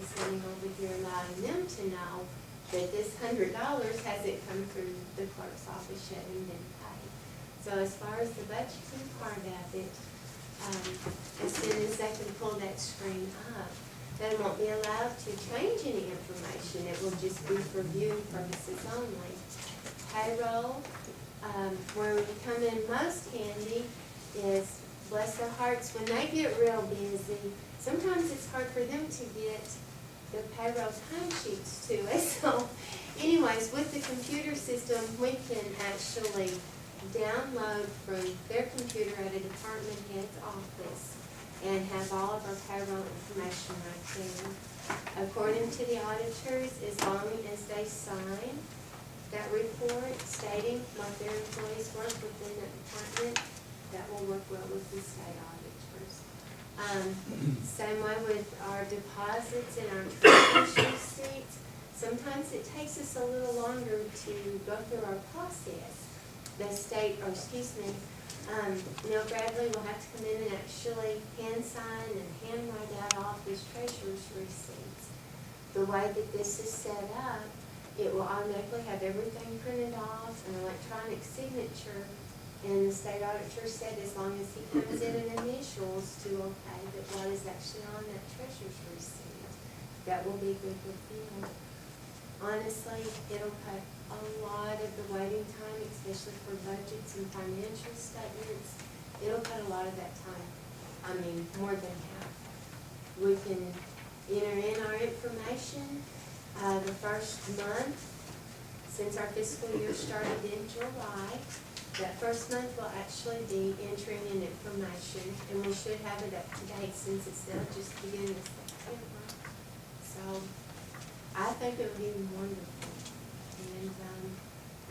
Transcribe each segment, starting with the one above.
be sitting over here allowing them to know that this $100 hasn't come through the clerk's office yet and been paid. So as far as the budgeting part of it, as soon as they can pull that screen up, they won't be allowed to change any information. It will just be for viewing purposes only. Payroll, where we come in most handy is, bless their hearts, when they get real busy, sometimes it's hard for them to get the payroll timesheets to us. So anyways, with the computer system, we can actually download from their computer at a department head's office and have all of our payroll information right there. According to the auditors, as long as they sign that report stating what their employees work within that department, that will work well with the state auditors. Same way with our deposits and our treasurer's receipts. Sometimes it takes us a little longer to go through our process. The state, or excuse me, Neil Bradley will have to come in and actually hand sign and hand write out all of his treasurer's receipts. The way that this is set up, it will automatically have everything printed off, an electronic signature, and the state auditor said as long as he comes in and initials to okay that what is actually on that treasurer's receipt, that will be good with him. Honestly, it'll cut a lot of the waiting time, especially for budgets and financial statements. It'll cut a lot of that time. I mean, more than half. We can enter in our information the first month since our fiscal year started in July. That first month will actually be entering in information, and we should have it up to date since it's now just beginning of September. So I think it would be wonderful. And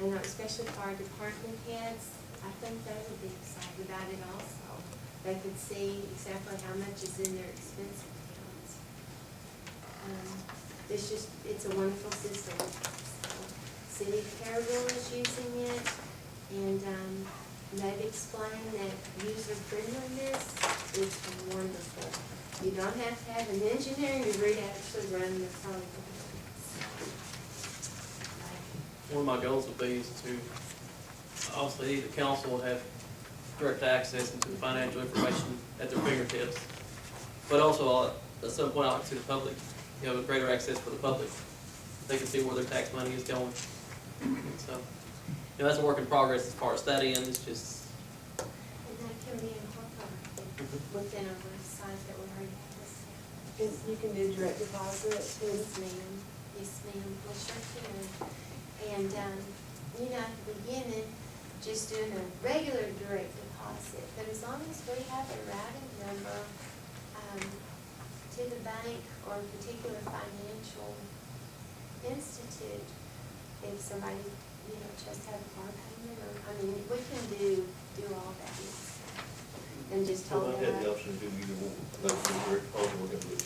I know especially for our department heads, I think they would be excited about it also. They could see exactly how much is in their expense accounts. It's a wonderful system. So, City of Carrollville is using it, and they've explained that user friendliness is wonderful. You don't have to have an engineering degree to actually run the program. One of my goals would be is to, obviously, the council will have direct access into the financial information at their fingertips. But also, at some point, I'd like to see the public, greater access for the public. They can see where their tax money is going. So, that's a work in progress as far as that end. It's just. And that can be incorporated within our website that we already have. You can do direct deposit. Yes, ma'am. Yes, ma'am. We sure can. And, at the beginning, just doing a regular direct deposit, but as long as we have a routing number to the bank or a particular financial institute, if somebody, just have a car payment, or, we can do all that and just Well, hold I it had the up. option to do either one, but we're probably going to do it.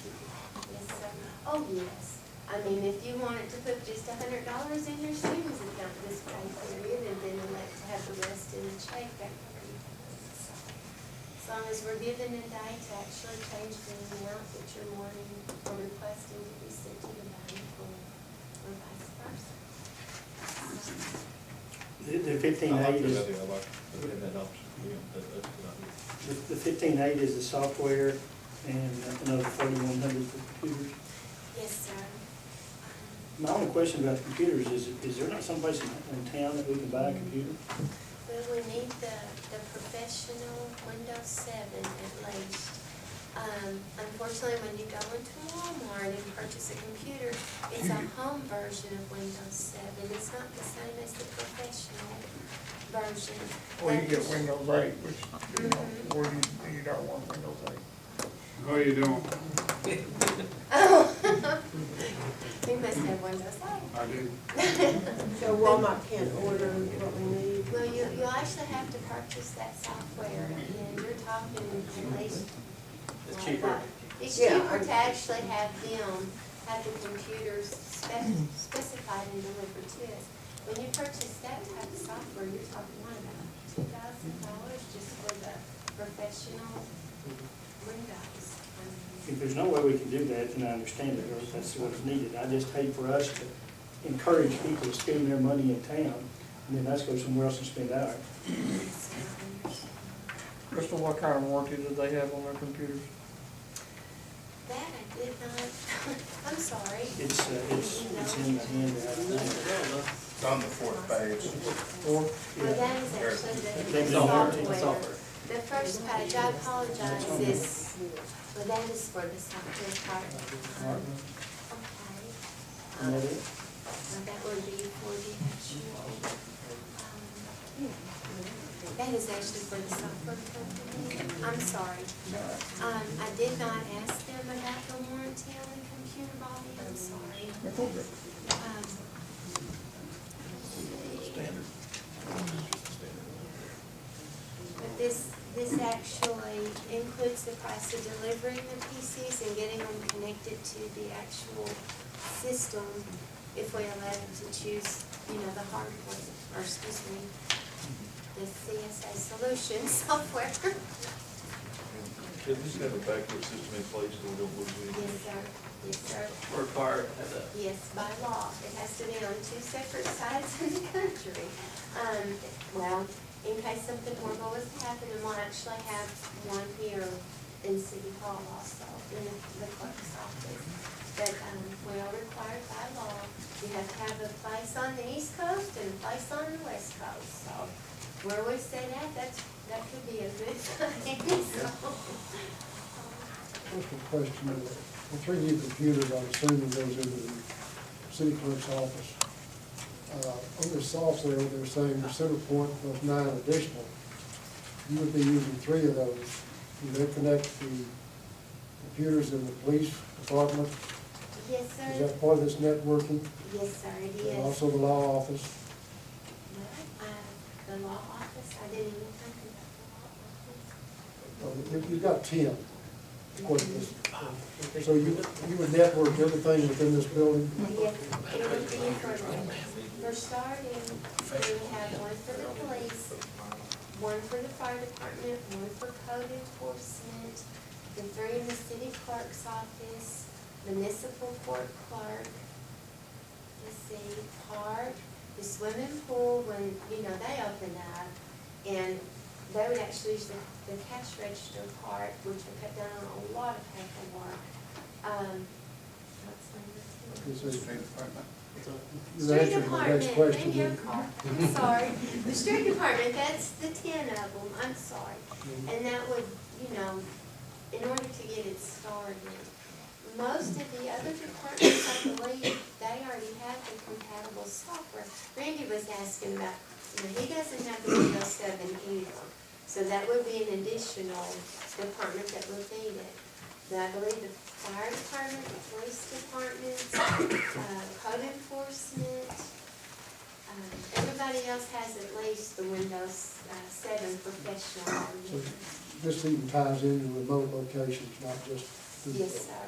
Yes, sir. Oh, yes. If you wanted to put just $100 in your savings account this pay period, and then elect to have the rest in a check, that can be done. So, as long as we're given a day to actually change the amount that you're wanting or requesting to be sent to the bank, or vice versa. The 15.8 is, I like that option. That's not good. the 15.8 is the software, and another 4,100 for computers. Yes, sir. My only question about computers is there not someplace in town that we can buy a computer? Well, we need the professional Windows 7 at least. Unfortunately, when you go into Walmart and purchase a computer, it's a home version of Windows 7. It's not the same as the professional version. Well, you get Windows 8, which, where you don't want Windows 8. How you doing? Oh, we must have Windows 8. I do. So Walmart can't order what we need. Well, you'll actually have to purchase that software, and you're talking at least. It's cheaper. It's Yeah, cheaper to actually have them, have the computers specified and delivered to us. When you purchase that type of software, you're talking about $2,000 just for the professional Windows. if there's no way we can do that, then I understand it, or if that's what's needed. I just hate for us to encourage people to spend their money in town, and then us go somewhere else and spend ours. Crystal, what kind of warranty do they have on their computers? That I did not, I'm sorry. It's in the handout. It's on the fourth page. Or, Well, that is actually They the don't software. software. The first page, I apologize, is, well, that is for the software part. Okay. Isn't that it? Well, that would be for the actual, that is actually for the software company. I'm sorry. I did not ask them about the warranty on the computer, Bobby, I'm sorry. that's okay. Standard. But this actually includes the price of delivering the PCs and getting them connected to the actual system if we allow them to choose, the hardware, or excuse me, the CSA solution software. Should this have a backup system in place so we don't lose anything? Yes, sir. Yes, sir. We're required to have that. Yes, by law. It has to be on 2 separate sides of the country. Well, in case something horrible was to happen, and we'll actually have one here in City Hall also, in the clerk's office. But we are required by law. You have to have a place on the East Coast and a place on the West Coast. So where we sit at, that could be a good thing. So, Just a question, the 3 new computers, I'm assuming goes into the city clerk's office. On this software, they're saying the center point plus 9 additional. You would be using 3 of those. You then connect the computers in the police department. yes, Is sir. that part of this networking? Yes, sir, it And is. also the law office? Well, the law office, I didn't even think about the law office. You've got 10. according to this. So you would network everything within this building? Yes, it would be for starting, we have one for the police, one for the fire department, one for code enforcement, the 3 in the city clerk's office, municipal court clerk, let's see, park, the swimming pool, when, they open up, and they would actually use the cash register part, which would cut down on a lot of paperwork. What's number 2? Is it- Street department. You're Street answering my next department, question. maybe I'm sorry. The street department, that's the 10 of them, I'm sorry. And that would, in order to get it started. Most of the other departments, I believe, they already have the compatible software. Randy was asking about, he doesn't have the Windows 7 either. So that would be an additional department that would need it. But I believe the fire department, the police department, code enforcement, everybody else has at least the Windows 7 professional. So this even ties into remote locations, not just. Yes, sir.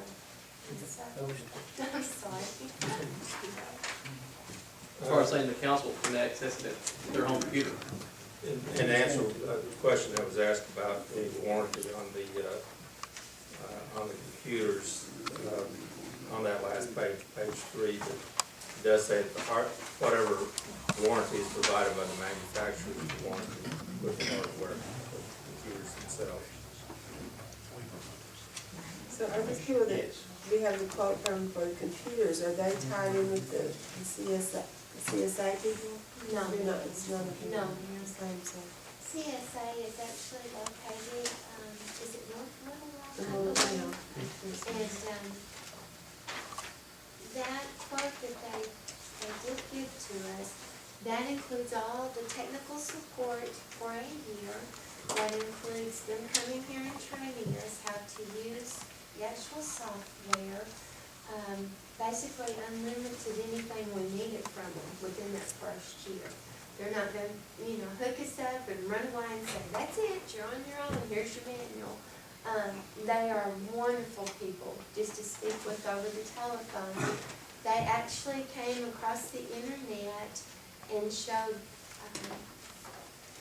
Yes, sir. I'm sorry. As far as saying the council can access it at their home computer. In answer to the question that was asked about the warranty on the computers, on that last page, page 3, it does say that whatever warranty is provided by the manufacturer is the warranty with the hardware, the computers themselves. So are these people that we have the quote from for the computers, are they tied in with the CSA people? No. They're not, it's not. No. Same, so. CSA is actually located, is it North Little Rock? I Little, believe? yeah. And, that quote that they did give to us, that includes all the technical support for a year. That includes them coming here and training us how to use the actual software. Basically unlimited anything we needed from them within that first year. They're not going to, hook us up and run away and say, that's it, you're on your own, here's your manual. They are wonderful people, just to speak with over the telephone. They actually came across the internet and showed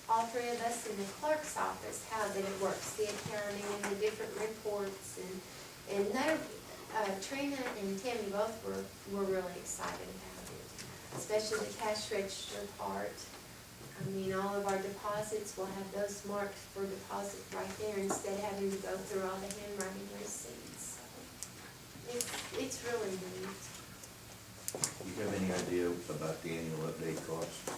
all 3 of us in the clerk's office how that it works, the accounting and the different reports and And they're, Trina and Tammy both were really excited about it, especially the cash register part. I mean, all of our deposits will have those marked for deposit right there instead of having to go through all the handwriting receipts. So it's really neat. Do you have any idea about the annual update cost?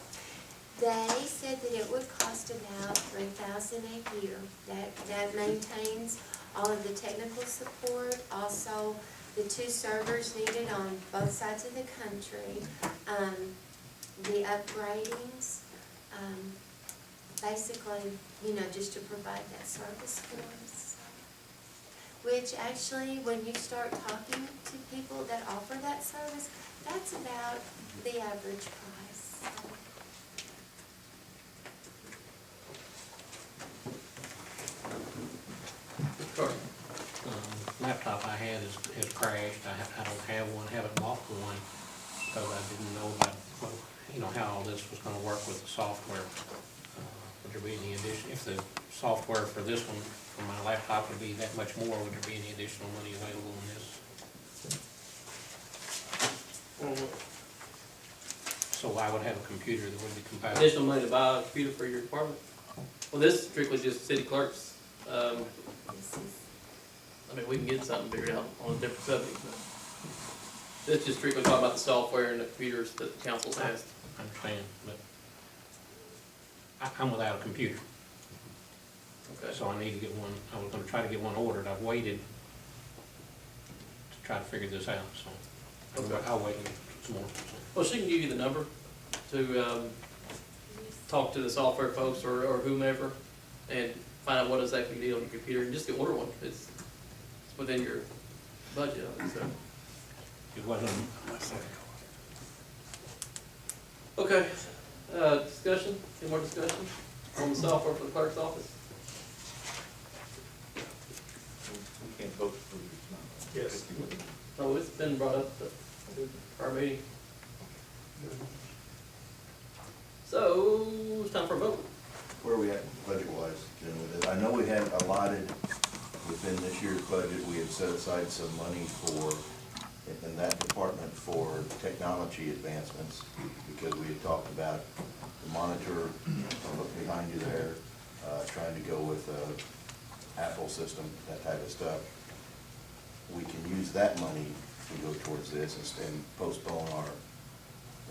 They said that it would cost about $3,000 a year. That maintains all of the technical support, also the 2 servers needed on both sides of the country, the upgradings, basically, just to provide that service for us. Which actually, when you start talking to people that offer that service, that's about the average price. Carter? Laptop I had has crashed. I don't have one, haven't bought one, because I didn't know about, how all this was gonna work with the software. Would there be any addition, if the software for this one, for my laptop would be that much more, would there be any additional money available in this? So I would have a computer that would be compatible. Additional money to buy a computer for your department? Well, this is strictly just city clerks. This is, I mean, we can get something figured out on a different subject, but this just strictly talking about the software and the computers that the council has. I understand, but I'm without a computer, Okay. so I need to get one. I was gonna try to get one ordered. I've waited to try to figure this out, so I'll wait some more. Well, she can give you the number to, talk to the software folks or whomever and find out what exactly you need on your computer and just get order one. It's within your budget, so. It wasn't. Okay, discussion, any more discussion on the software for the clerk's office? We can't vote for this now. Yes. Oh, it's been brought up at our meeting. So, it's time for a vote. Where are we at budget-wise, dealing with it? I know we had allotted within this year's budget, we had set aside some money for, in that department for technology advancements, because we had talked about the monitor, look behind you there, trying to go with Apple system, that type of stuff. We can use that money to go towards this and postpone our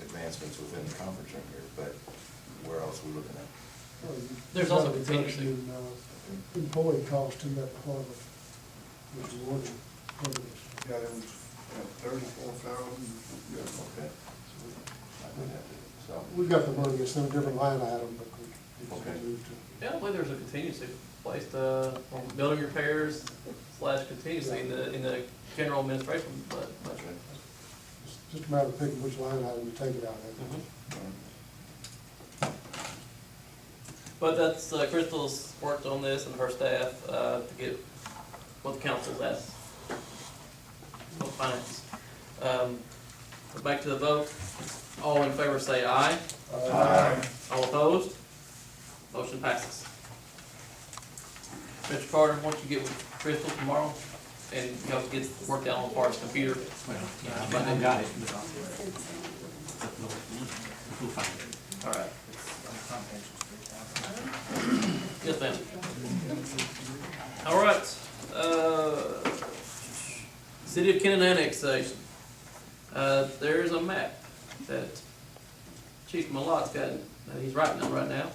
advancements within the conference room here, but where else are we looking at? There's also There's a reduction contingency. in, employee cost in that department, which is one of the, Yeah, it was 34,000. Okay. I would have to, so, we've got the money, it's in a different line item, but we Okay. can move to. Yeah, I don't believe there's a contingency placed, on building repairs / contingency in the general administration budget. okay. It's just a matter of picking which line item you take it out of. But that's, Crystal's worked on this and her staff, to get what the council's asked. On finance. Back to the vote. All in favor say aye. Aye. All opposed? Motion passes. Mr. Carter, once you get with Crystal tomorrow, and you have to get worked out on Park's computer. Yeah, I got it. We'll find it. All right. Yes, ma'am. All right, City of Canton annexation. There's a map that Chief Malot's got, he's writing on right now.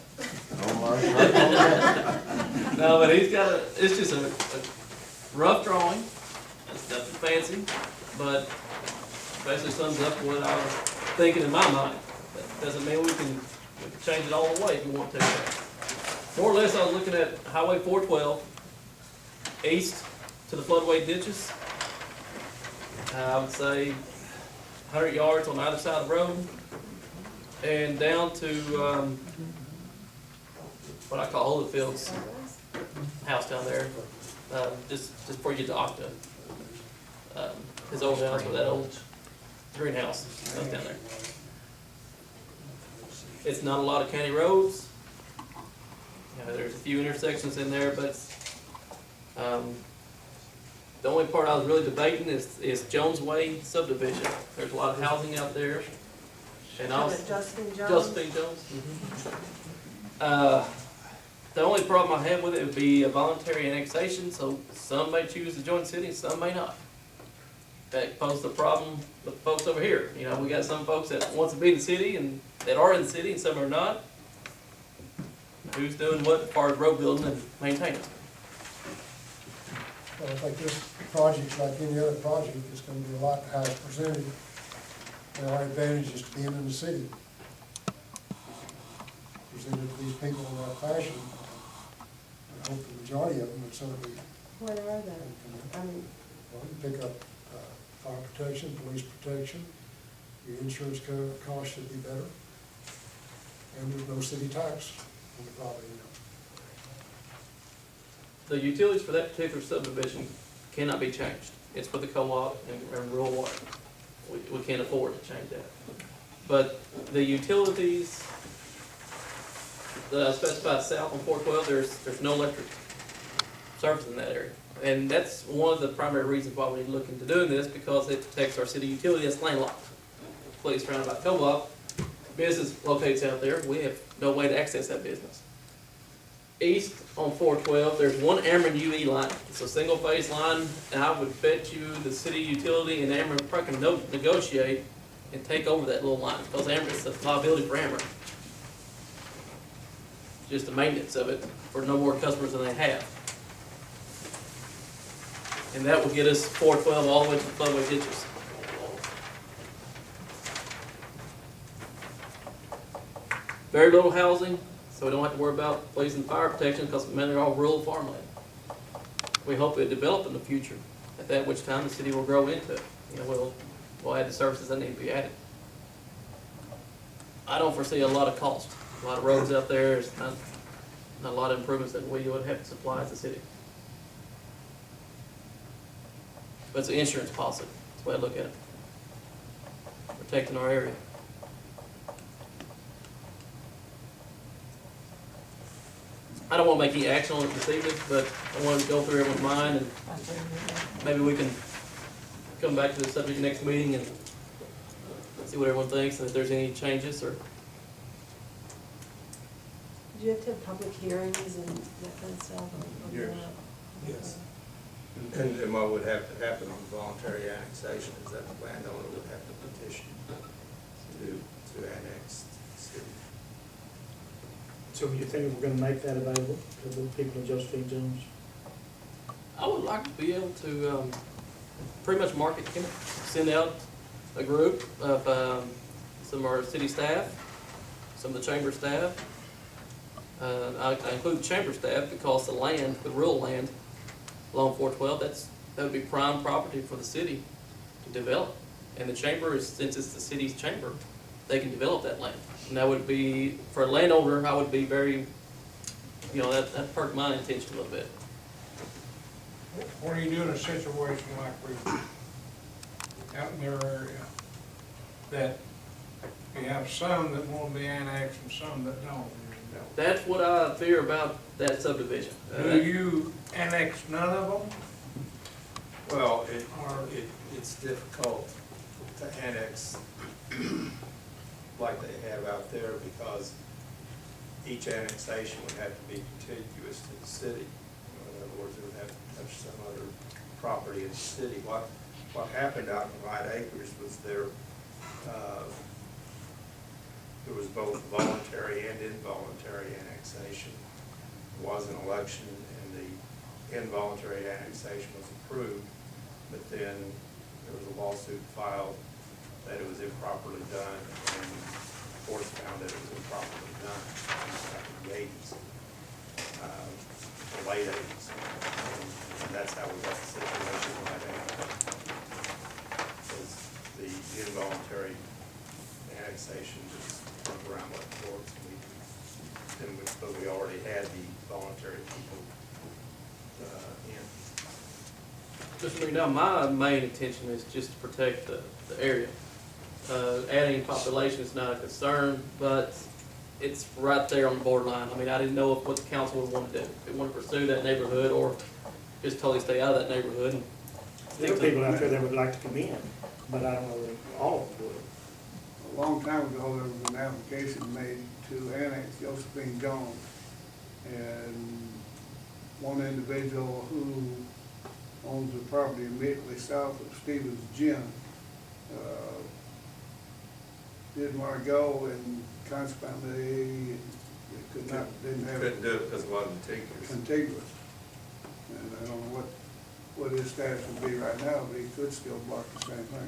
No, but he's got it's just a rough drawing, it's nothing fancy, but basically sums up what I was thinking in my mind. That doesn't mean we can change it all the way if you want to. More or less, I was looking at Highway 412, east to the floodway ditches. I would say 100 yards on either side of the road, and down to what I call Holyfield's house down there, just before you get to Octa. His old house with that old greenhouse stuff down there. It's not a lot of county roads. There's a few intersections in there, but The only part I was really debating is Jones Way subdivision. There's a lot of housing out there. And also, Josephine Jones? Josephine Jones. The only problem I have with it would be a voluntary annexation, so some may choose to join the city, some may not. That poses the problem with folks over here. You know, we got some folks that wants to be in the city and that are in the city and some are not. Who's doing what as far as road building and maintaining? Well, I think this project's like any other project, it's gonna be a lot higher percentage. There are advantages to being in the city. Presented to these people in that fashion, I hope the majority of them would certainly. What are they? I mean, Well, you pick up fire protection, police protection, your insurance cost should be better, and there's no city tax on the property now. The utilities for that particular subdivision cannot be changed. It's for the co-op and rural water. We can't afford to change that. But the utilities, specified south on 412, there's no electric service in that area. And that's one of the primary reasons why we're looking to doing this, because it protects our city utility that's landlocked. Place surrounded by co-op, business locates out there, we have no way to access that business. East on 412, there's one Ameren UE line. It's a single phase line, and I would bet you the city utility and Ameren probably can negotiate and take over that little line, because Ameren's a liability for Ameren. Just the maintenance of it for no more customers than they have. And that will get us 412 all the way to the floodway ditches. Very little housing, so we don't have to worry about police and fire protection, because mainly they're all rural farmland. We hope it develop in the future, at that which time the city will grow into it. You know, we'll add the services that need to be added. I don't foresee a lot of cost. A lot of roads out there, there's not a lot of improvements that we would have to supply as a city. But it's an insurance policy, that's the way I look at it. Protecting our area. I don't want to make any action on it this evening, but I wanted to go through everyone's mind, and maybe we can come back to the subject next meeting and see what everyone thinks, and if there's any changes or. do you have to have public hearings and that kind of stuff? Yes. Yes. And what would have to happen on voluntary annexation is that the landowner would have to petition to annex the city. So you think we're gonna make that available to the people of Josephine Jones? I would like to be able to pretty much market Kennett, send out a group of some of our city staff, some of the chamber staff. I include the chamber staff because the land, the rural land along 412, that would be prime property for the city to develop. And the chamber is, since it's the city's chamber, they can develop that land. And that would be, for a landowner, I would be very, you know, that perked my attention a little bit. What do you do in a situation like we, out in their area, that you have some that want to be annexed and some that don't? That's what I fear about that subdivision. Do you annex none of them? Well, it's difficult to annex like they have out there, because each annexation would have to be contiguous to the city. In other words, it would have to touch some other property in the city. What happened out in White Acres was there was both voluntary and involuntary annexation. There was an election and the involuntary annexation was approved, but then there was a lawsuit filed that it was improperly done, and the courts found that it was improperly done back in the 80s, the late 80s. And that's how we got the situation right now. Because the involuntary annexation just turned around like courts, but we already had the voluntary people in. Just so you know, my main intention is just to protect the area. Adding population is not a concern, but it's right there on the borderline. I mean, I didn't know what the council would want to do. If they want to pursue that neighborhood or just totally stay out of that neighborhood. There are people out there that would like to come in, but I don't know that all of them would. A long time ago, there was an application made to annex Josephine Jones. And one individual who owns the property immediately south of Stevens Gym, didn't want to go, and consequently, Couldn't do it because it wasn't contiguous. contiguous. And I don't know what his status would be right now, but he could still block the same thing.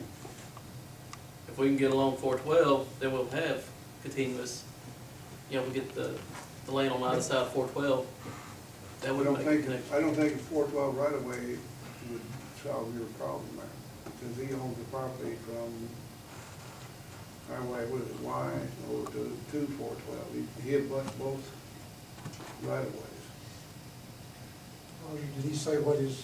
If we can get along 412, then we'll have continuous, we get the land on either side of 412. That I would don't make a think, connection. I don't think a 412 right away would solve your problem there, because he owns the property from Highway, what is it, Y, over to 412. He abuts both right of ways. Did he say what his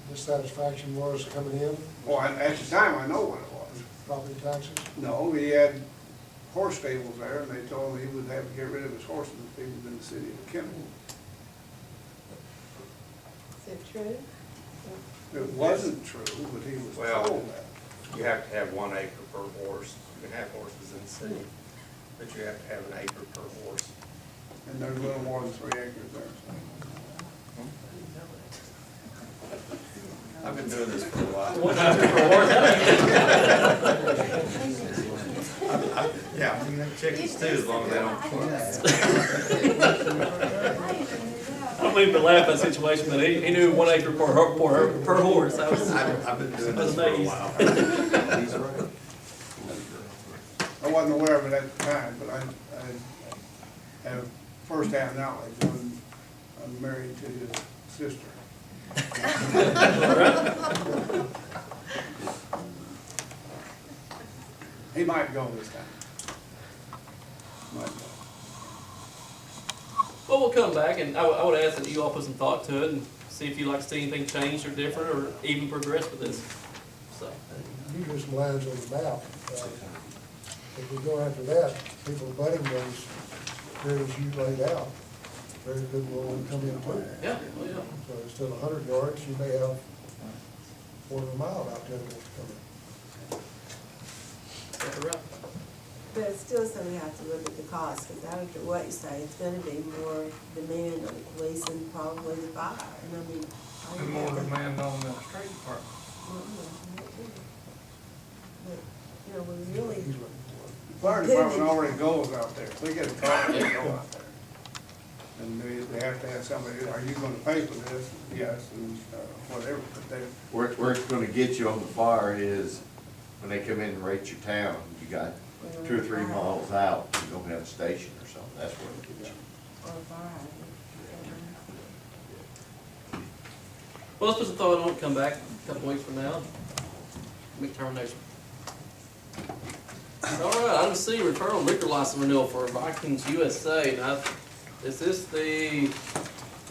dissatisfaction was coming in, Well, at the time, I know what it was. property taxes? No, he had horse stables there, and they told him he would have to get rid of his horses if he was in the city of Kennett. Is it true? It wasn't true, but he was Well- told that. You have to have 1 acre per horse. You can have horses in the city, but you have to have an acre per horse. And there's a little more than 3 acres there. I've been doing this for a while. Yeah, you can have chickens too, as long as they don't cluck. I don't mean to laugh at the situation, but he knew 1 acre per horse. That was, I've been doing this for a while. I wasn't aware of it at the time, but I have first-hand knowledge. I'm married to his sister. He might go this time. Might go. Well, we'll come back, and I would ask that you all put some thought to it and see if you'd like to see anything changed or different, or even progress with this. So, Usually some lines on the map. If we go after that, people budding those areas you laid out, very good will come in too. yeah, well, yeah. So instead of 100 yards, you may have quarter of a mile out there that wants to come in. That's right. But still, so we have to look at the cost, because I don't care what you say, it's gonna be more demand on the police and probably the fire, and I mean. I And more demand on the street department. But, we really, He's looking for The fire department already goes out there. If they get a call, they go out there. And they have to ask somebody, are you gonna pay for this? Yes, and whatever, but they, Where it's gonna get you on the fire is when they come in and rate your town, you got 2 or 3 miles out, you don't have a station or something, that's where it gets you. or fire. Well, let's put some thought on it, come back a couple weeks from now, make determination. All right, item C, referral liquor license renewal for Vikings USA. Now, is this the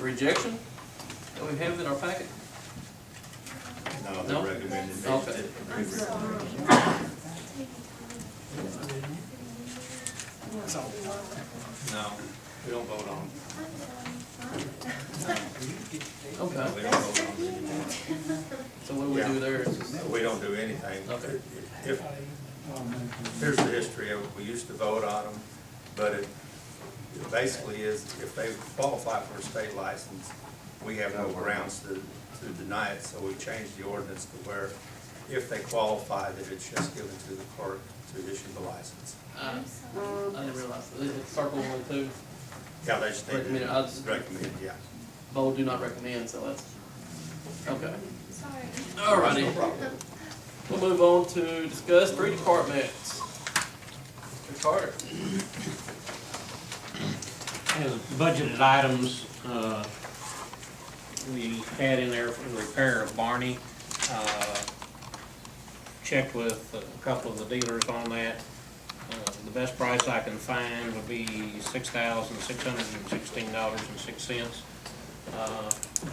rejection that we have in our packet? No, No? they recommended. Okay. No, we don't vote on Okay, We don't vote on so what do we do there? Is just- it. We don't do anything. Okay. If, here's the history of it. We used to vote on them, but it basically is, if they qualify for a state license, we have no grounds to deny it, so we changed the ordinance to where if they qualify, that it's just given to the clerk to issue the license. I didn't realize, it's circle 1, 2, Yeah, they just need Recommend, I'll just- to recommend, yeah. bold do not recommend, so that's, okay. Sorry. All righty. We'll move on to discuss street departments. Mr. Carter. As budgeted items, we had in there for the repair of Barney. Checked with a couple of the dealers on that. The best price I can find would be $6,616.06.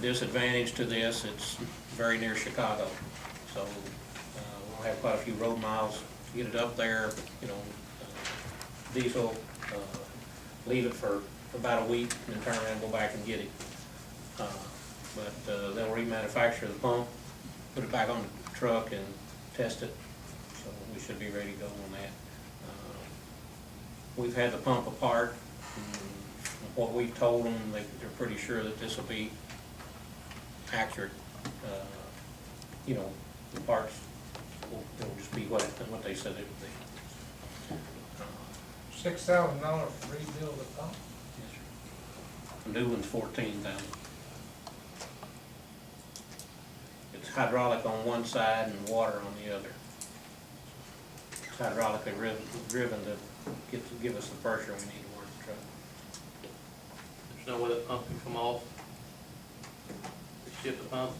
Disadvantage to this, it's very near Chicago. So we'll have quite a few road miles to get it up there, diesel, leave it for about a week and then turn around and go back and get it. But they'll remanufacture the pump put it back on the truck and test it, so we should be ready to go on that. We've had the pump apart, and from what we've told them, they're pretty sure that this will be accurate. You know, the parts, it'll just be what they said it would be. $6,000 to rebuild the pump? Yes, sir. The new one's $14,000. It's hydraulic on one side and water on the other. It's hydraulically driven to give us the pressure we need to work the truck. There's no way that pump can come off. Ship the pump.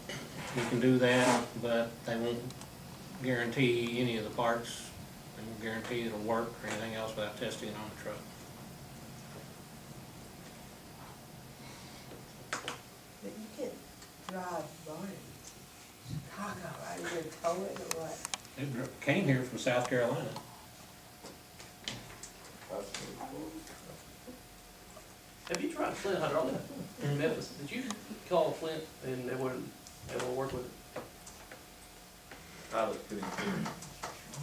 We can do that, but they won't guarantee any of the parts. They won't guarantee it'll work or anything else without testing it on the truck. But you can't drive Barney to Chicago, right? You're gonna tow it or what? It came here from South Carolina. Have you tried Flint hydraulic in Memphis? Did you call Flint and they wouldn't work with it? Pilot couldn't hear.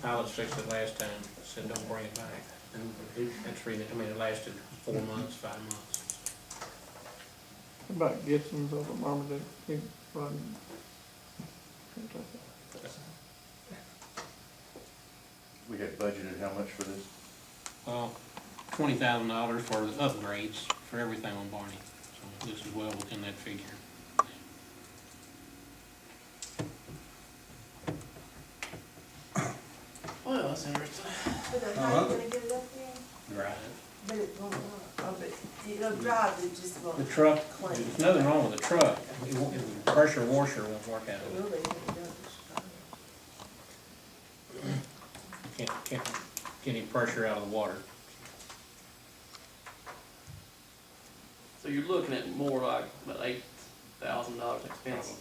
Pilots fixed it last time, said don't bring it back. And it's really, I mean, it lasted 4 months, 5 months. What about Gibson's over at Marmaduke? He run. We had budgeted how much for this? Well, $20,000 for the upgrades for everything on Barney. So this is well within that figure. Well, that's interesting. But how are you gonna get it up there? Drive. But it won't work. Oh, but it'll drive, it just won't. The truck, Clean. there's nothing wrong with the truck. The pressure washer won't work out of it. Really, it does. Can't get any pressure out of the water. So you're looking at more like about $8,000 expense.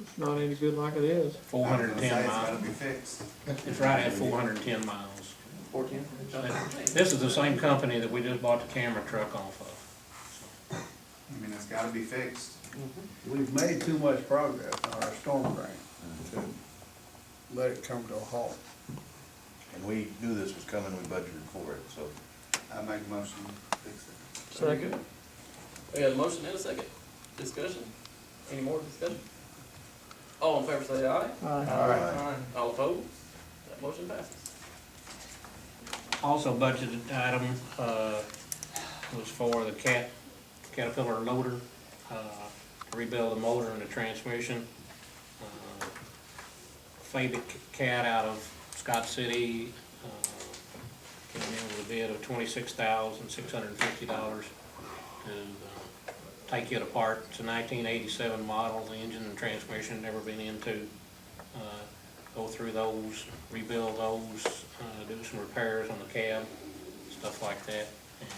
It's not any good like it is. 410 miles. be fixed. It's right at 410 miles. 14? This is the same company that we just bought the camera truck off of. I mean, it's gotta be fixed. We've made too much progress on our storm drain to let it come to a halt. And we knew this was coming, we budgeted for it, so. I make a motion to fix it. Second. We got a motion and a second. Discussion? Any more discussion? All in favor say aye. Aye. All opposed? That motion passes. Also budgeted item, was for the Caterpillar loader, to rebuild the motor and the transmission. Fabic Cat out of Scott City, came in with a bid of $26,650 to take it apart. It's a 1987 model, the engine and transmission never been into. Go through those, rebuild those, do some repairs on the cab, stuff like that, and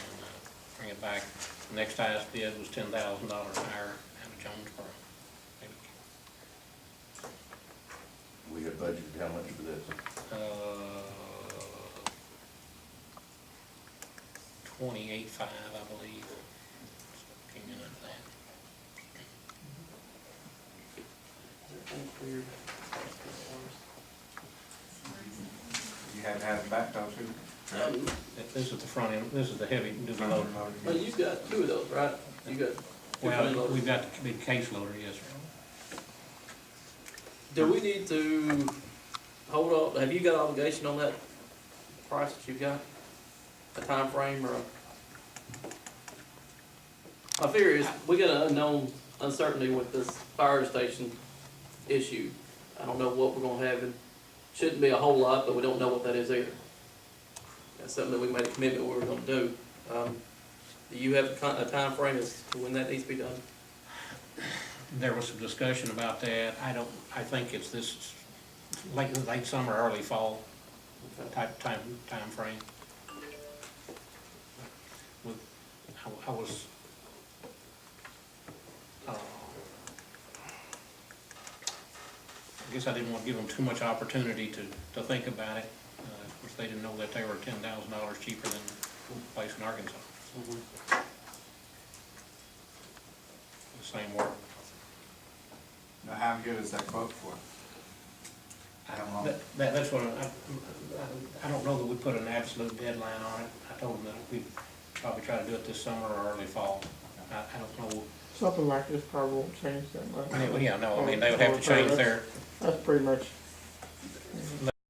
bring it back. The next highest bid was $10,000 higher out of Jonesboro. We had budgeted how much for this? 28.5, I believe. Came in under that. You had to have the backhoe too. This is the front end, this is the heavy duty loader. Well, you've got two of those, right? You got two front Well, loaders. we've got the big case loader, yes, sir. Do we need to hold up, have you got obligation on that price that you've got? A time frame or my fear is, we got an unknown uncertainty with this fire station issue. I don't know what we're gonna have, it shouldn't be a whole lot, but we don't know what that is either. That's something that we made a commitment we were gonna do. Do you have a time frame as to when that needs to be done? There was some discussion about that. I think it's this late summer, early fall type time frame. With, I was, I guess I didn't want to give them too much opportunity to think about it. Of course, they didn't know that they were $10,000 cheaper than the place in Arkansas. The same work. Now, how good is that quote for? How long? That's what, I don't know that we put an absolute deadline on it. I told them that we'd probably try to do it this summer or early fall. I don't know. Something like this probably won't change that much. Yeah, no, I mean, they would have to change their, That's pretty much